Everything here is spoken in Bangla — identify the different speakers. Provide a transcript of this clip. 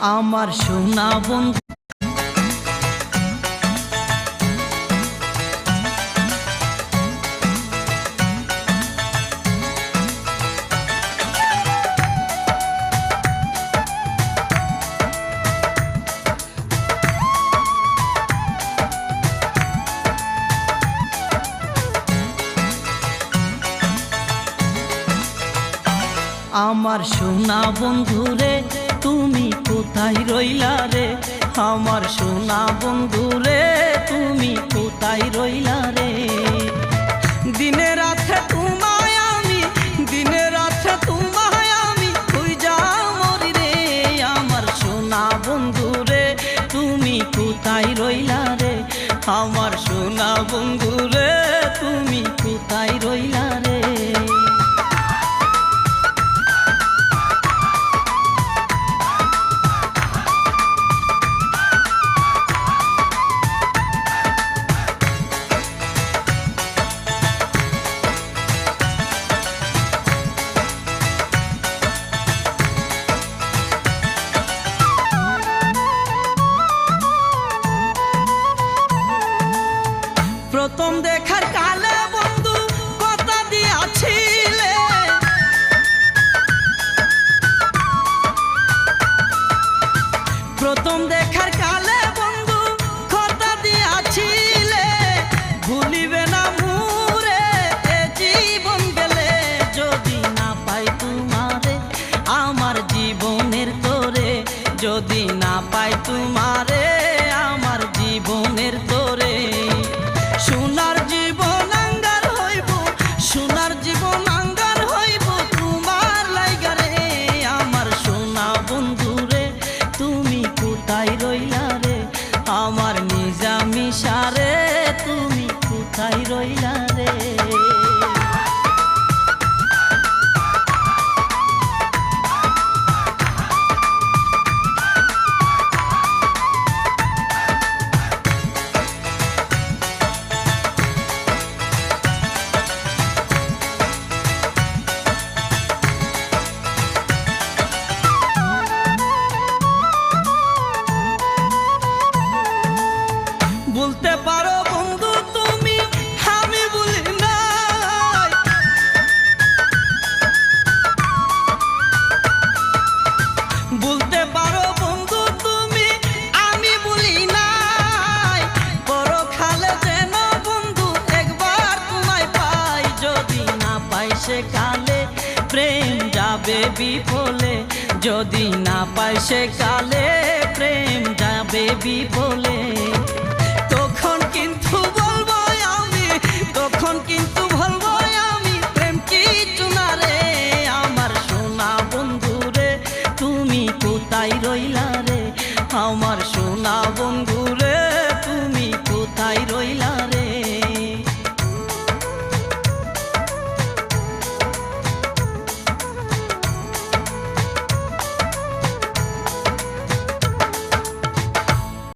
Speaker 1: আমার সোনা বন্ধু। আমার সোনা বন্ধু রে তুমি কোথায় রইলা রে, আমার সোনা বন্ধু রে তুমি কোথায় রইলা রে। দিনে রাতে তোমায় আমি, দিনে রাতে তোমায় আমি খুঁজা মরি রে। আমার সোনা বন্ধু রে তুমি কোথায় রইলা রে, আমার সোনা বন্ধু রে তুমি কোথায় রইলা রে। প্রথম দেখার কালে বন্ধু কথা দিয়াছিলে, প্রথম দেখার কালে বন্ধু কথা দিয়াছিলে, ভুলিবে না মুরে এ জীবন গেলে। যদি না পাই তোমারে আমার জীবনের তোরে, যদি না পাই তোমারে আমার জীবনের তোরে। সোনার জীবন আঙ্গার হইব, সোনার জীবন আঙ্গার হইব তোমার লাইগা রে। আমার সোনা বন্ধু রে তুমি কোথায় রইলা রে, আমার নিজামিশা রে তুমি কোথায় রইলা রে। বলতে পারো বন্ধু তুমি আমি বলি নাই, বলতে পারো বন্ধু তুমি আমি বলি নাই। পরকালে যেন বন্ধু একবার তোমায় পাই, যদি না পাই সে কালে প্রেম যাবে বিফলে, যদি না পাই সে কালে প্রেম যাবে বিফলে। তখন কিন্তু বলবো আমি, তখন কিন্তু